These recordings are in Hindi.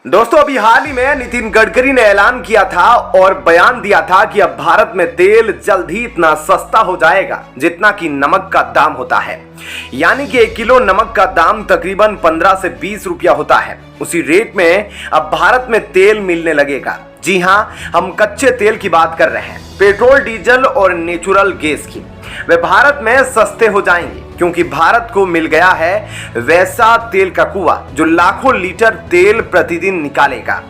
दोस्तों अभी हाल ही में नितिन गडकरी ने ऐलान किया था और बयान दिया था कि अब भारत में तेल जल्द ही इतना सस्ता हो जाएगा जितना कि नमक का दाम होता है। यानी कि 1 किलो नमक का दाम तकरीबन 15 से 20 रुपया होता है। उसी रेट में अब भारत में तेल मिलने लगेगा। जी हां, हम कच्चे तेल की बात कर रहे हैं, पेट्रोल, डीजल और नेचुरल गैस की। वे भारत में सस्ते हो जाएंगे क्योंकि भारत को मिल गया है वैसा तेल का कुआं जो लाखों लीटर तेल प्रतिदिन निकालेगा।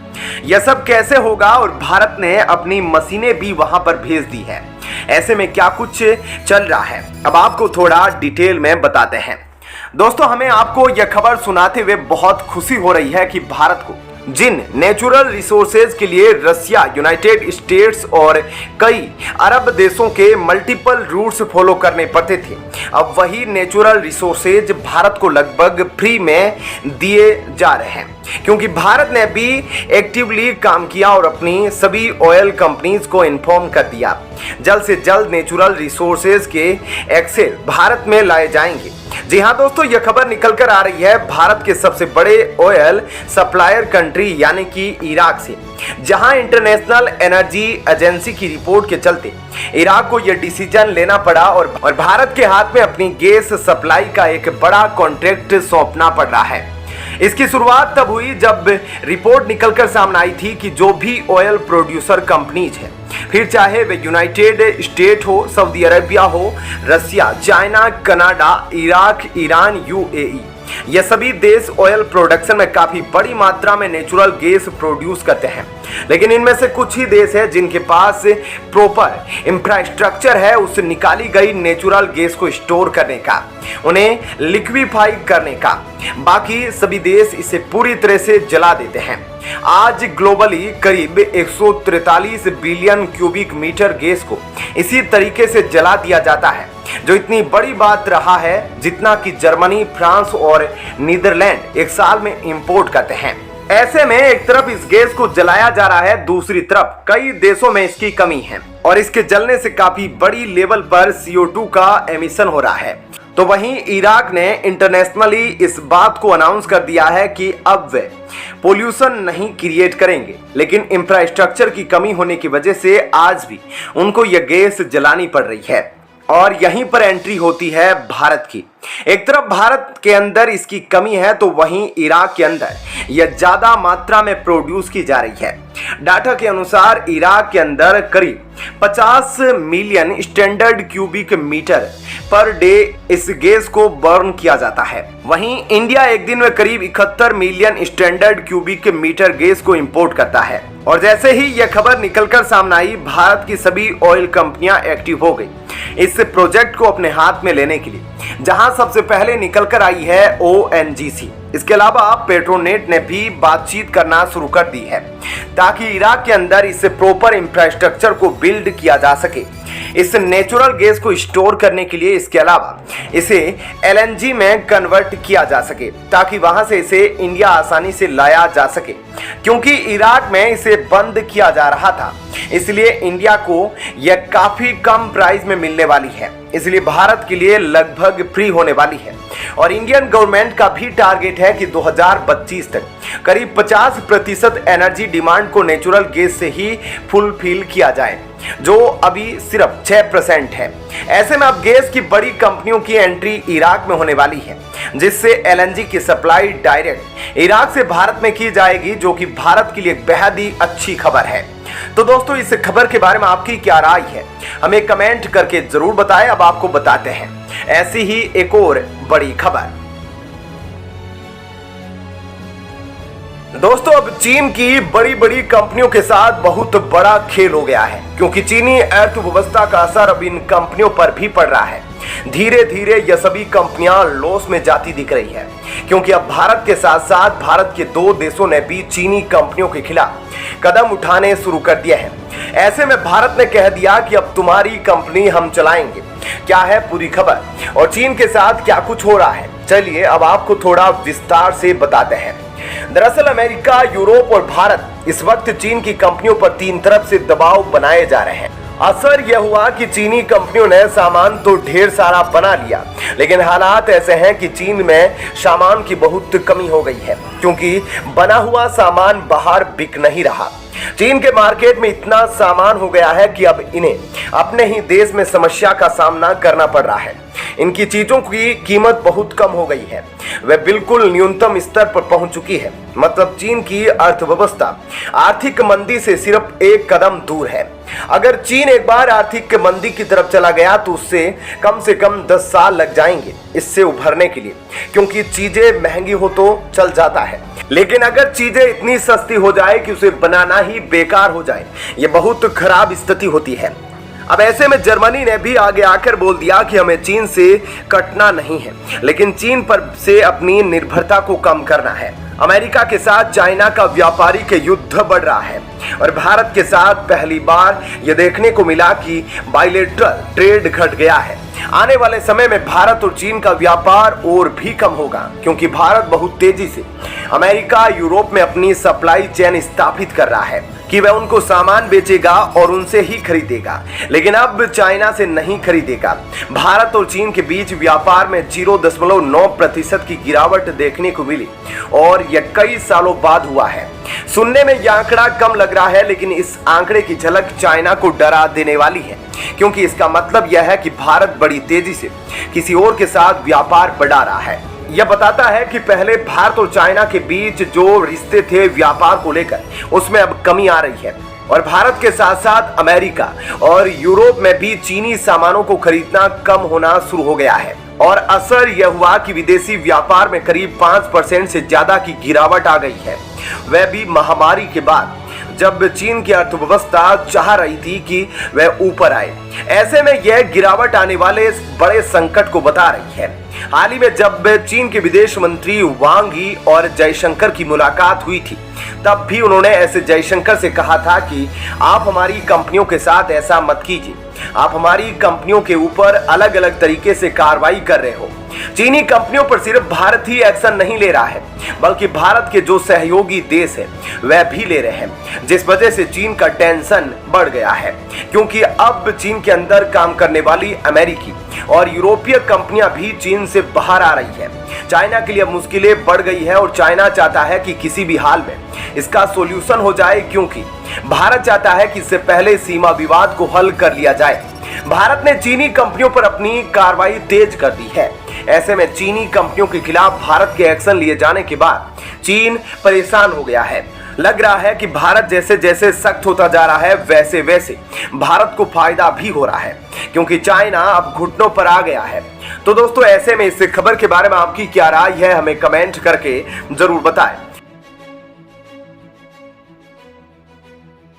यह सब कैसे होगा और भारत ने अपनी मशीनें भी वहां पर भेज दी है। ऐसे में क्या कुछ चल रहा है, अब आपको थोड़ा डिटेल में बताते हैं। दोस्तों हमें आपको यह खबर सुनाते हुए बहुत खुशी हो रही है कि भारत को जिन नेचुरल रिसोर्सेज के लिए रसिया, यूनाइटेड स्टेट्स और कई अरब देशों के मल्टीपल रूट्स फॉलो करने पड़ते थे, अब वही नेचुरल रिसोर्सेज भारत को लगभग फ्री में दिए जा रहे हैं क्योंकि भारत ने भी एक्टिवली काम किया और अपनी सभी ऑयल कंपनीज को इन्फॉर्म कर दिया जल्द से जल्द नेचुरल रिसोर्सेज के एक्सेस भारत में लाए जाएंगे। जी हां दोस्तों, यह खबर निकल कर आ रही है भारत के सबसे बड़े ऑयल सप्लायर कंट्री यानी कि इराक से, जहां इंटरनेशनल एनर्जी एजेंसी की रिपोर्ट के चलते इराक को यह डिसीजन लेना पड़ा और भारत के हाथ में अपनी गैस सप्लाई का एक बड़ा कॉन्ट्रैक्ट सौंपना पड़ रहा है। इसकी शुरुआत तब हुई जब रिपोर्ट निकलकर सामने आई थी कि जो भी ऑयल प्रोड्यूसर कंपनीज है, फिर चाहे वे यूनाइटेड स्टेट हो, सऊदी अरेबिया हो, Russia, China, Canada, Iraq, Iran, UAE, ये सभी देश ऑयल प्रोडक्शन में काफी बड़ी मात्रा में नेचुरल गैस प्रोड्यूस करते हैं। लेकिन इनमें से कुछ ही देश है जिनके पास प्रॉपर इंफ्रास्ट्रक्चर है उस निकाली गई नेचुरल गैस को स्टोर करने का, उन्हें लिक्विफाई करने का। बाकी सभी देश इसे पूरी तरह से जला देते हैं। आज ग्लोबली करीब 143 बिलियन क्यूबिक मीटर गैस को इसी तरीके से जला दिया जाता है, जो इतनी बड़ी बात रहा है जितना कि जर्मनी, फ्रांस और नीदरलैंड एक साल में इंपोर्ट करते हैं। ऐसे में एक तरफ इस गैस को जलाया जा रहा है, दूसरी तरफ कई देशों में इसकी कमी है और इसके जलने से काफी बड़ी लेवल पर CO2 का एमिशन हो रहा है। तो वहीं इराक ने इंटरनेशनली इस बात को अनाउंस कर दिया है कि अब वे पोल्यूशन नहीं क्रिएट करेंगे, लेकिन इंफ्रास्ट्रक्चर की कमी होने की वजह से आज भी उनको यह गैस जलानी पड़ रही है। और यहीं पर एंट्री होती है भारत की। एक तरफ भारत के अंदर इसकी कमी है तो वहीं इराक के अंदर यह ज्यादा मात्रा में प्रोड्यूस की जा रही है। डाटा के अनुसार इराक के अंदर करीब 50 million standard cubic metre per day इस गैस को बर्न किया जाता है। वहीं इंडिया एक दिन में करीब 71 million standard cubic metre gas को इंपोर्ट करता है। और जैसे ही यह खबर निकलकर सामने आई, भारत की सभी ऑयल कंपनियां एक्टिव हो गई इस प्रोजेक्ट को अपने हाथ में लेने के लिए, जहां सबसे पहले निकलकर आई है ONGC। इसके अलावा पेट्रोनेट ने भी बातचीत करना शुरू कर दी है ताकि इराक के अंदर इस प्रॉपर इंफ्रास्ट्रक्चर को बिल्ड किया जा सके इस नेचुरल गैस को स्टोर करने के लिए। इसके अलावा इसे LNG में कन्वर्ट किया जा सके ताकि वहां से इसे इंडिया आसानी से लाया जा सके, क्योंकि इराक में इसे बंद किया जा रहा था, इसलिए इंडिया को यह काफी कम प्राइस में मिलने वाली है, इसलिए भारत के लिए लगभग फ्री होने वाली है। और इंडियन गवर्नमेंट का भी टारगेट है कि 2025 तक करीब 50% एनर्जी डिमांड को नेचुरल गैस से ही फुलफिल किया जाए, जो अभी सिर्फ 6% है। ऐसे में अब गैस की बड़ी कंपनियों की एंट्री इराक में होने वाली है, जिससे LNG की सप्लाई डायरेक्ट इराक से भारत में की जाएगी, जो कि भारत के लिए बेहद ही अच्छी खबर है। तो दोस्तों इस खबर के बारे में आपकी क्या राय है, हमें कमेंट करके जरूर बताएं। अब आपको बताते हैं ऐसी ही एक और बड़ी खबर। दोस्तों अब चीन की बड़ी बड़ी कंपनियों के साथ बहुत बड़ा खेल हो गया है, क्योंकि चीनी अर्थव्यवस्था का असर अब इन कंपनियों पर भी पड़ रहा है। धीरे धीरे यह सभी कंपनियां लॉस में जाती दिख रही है, क्योंकि अब भारत के साथ साथ भारत के 2 देशों ने भी चीनी कंपनियों के खिलाफ कदम उठाने शुरू कर दिए हैं। ऐसे में भारत ने कह दिया कि अब तुम्हारी कंपनी हम चलाएंगे। क्या है पूरी खबर और चीन के साथ क्या कुछ हो रहा है, चलिए अब आपको थोड़ा विस्तार से बताते हैं। दरअसल अमेरिका, यूरोप और भारत इस वक्त चीन की कंपनियों पर 3 तरफ से दबाव बनाए जा रहे हैं असर यह हुआ कि चीनी कंपनियों ने सामान तो ढेर सारा बना लिया, लेकिन हालात ऐसे हैं कि चीन में सामान की बहुत कमी हो गई है, क्योंकि बना हुआ सामान बाहर बिक नहीं रहा। चीन के मार्केट में इतना सामान हो गया है कि अब इन्हें अपने ही देश में समस्या का सामना करना पड़ रहा है। इनकी चीजों की कीमत बहुत कम हो गई है, वह बिल्कुल न्यूनतम स्तर पर पहुंच चुकी है। मतलब चीन की अर्थव्यवस्था आर्थिक मंदी से सिर्फ एक कदम दूर है। अगर चीन एक बार आर्थिक मंदी की तरफ चला गया तो उससे कम 10 साल लग जाएंगे इससे उभरने के लिए, क्योंकि चीजें महंगी हो तो चल जाता है, लेकिन अगर चीजें इतनी सस्ती हो जाए कि उसे बनाना ही बेकार हो जाए, ये बहुत खराब स्थिति होती है। अब ऐसे में जर्मनी ने भी आगे आकर बोल दिया कि हमें चीन से कटना नहीं है, लेकिन चीन पर से अपनी निर्भरता को कम करना है। अमेरिका के साथ चाइना का व्यापारिक युद्ध बढ़ रहा है और भारत के साथ पहली बार यह देखने को मिला कि बायलैटरल ट्रेड घट गया है। आने वाले समय में भारत और चीन का व्यापार और भी कम होगा, क्योंकि भारत बहुत तेजी से अमेरिका, यूरोप में अपनी सप्लाई चेन स्थापित कर रहा है कि वह उनको सामान बेचेगा और उनसे ही खरीदेगा, लेकिन अब चाइना से नहीं खरीदेगा। भारत और चीन के बीच व्यापार में 0.9% की गिरावट देखने को मिली और यह कई सालों बाद हुआ है। सुनने में यह आंकड़ा कम लग रहा है, लेकिन इस आंकड़े की झलक चाइना को डरा देने वाली है, क्योंकि इसका मतलब यह है कि भारत बड़ी तेजी से किसी और के साथ व्यापार बढ़ा रहा है। यह बताता है कि पहले भारत और चाइना के बीच जो रिश्ते थे व्यापार को लेकर, उसमें अब कमी आ रही है और भारत के साथ साथ अमेरिका और यूरोप में भी चीनी सामानों को खरीदना कम होना शुरू हो गया है। और असर यह हुआ कि विदेशी व्यापार में करीब 5% से ज्यादा की गिरावट आ गई है, वह भी महामारी के बाद, जब चीन की अर्थव्यवस्था चाह रही थी कि वह ऊपर आए। ऐसे में यह गिरावट आने वाले बड़े संकट को बता रही है। हाल ही में जब चीन के विदेश मंत्री वांग यी और जयशंकर की मुलाकात हुई थी, तब भी उन्होंने ऐसे जयशंकर से कहा था कि आप हमारी कंपनियों के साथ ऐसा मत कीजिए, आप हमारी कंपनियों के ऊपर अलग अलग तरीके से कार्रवाई कर रहे हो। चीनी कंपनियों पर सिर्फ भारत ही एक्शन नहीं ले रहा है, बल्कि भारत के जो सहयोगी देश हैं वह भी ले रहे हैं, जिस वजह से चीन का टेंशन बढ़ गया है, क्योंकि अब चीन के अंदर काम करने वाली अमेरिकी और यूरोपीय कंपनियां भी चीन से बाहर आ रही है। चाइना के लिए मुश्किलें बढ़ गई है और चाइना चाहता है कि किसी भी हाल में इसका सॉल्यूशन हो जाए, क्योंकि भारत चाहता है कि इससे पहले सीमा विवाद को हल कर लिया जाए। भारत ने चीनी कंपनियों पर अपनी कार्रवाई तेज कर दी है। ऐसे में चीनी कंपनियों के खिलाफ भारत के एक्शन लिए जाने के बाद चीन परेशान हो गया है। लग रहा है कि भारत जैसे जैसे सख्त होता जा रहा है, वैसे वैसे भारत को फायदा भी हो रहा है, क्योंकि चाइना अब घुटनों पर आ गया है। तो दोस्तों, ऐसे में इस खबर के बारे में आपकी क्या राय है, हमें कमेंट करके जरूर बताएं।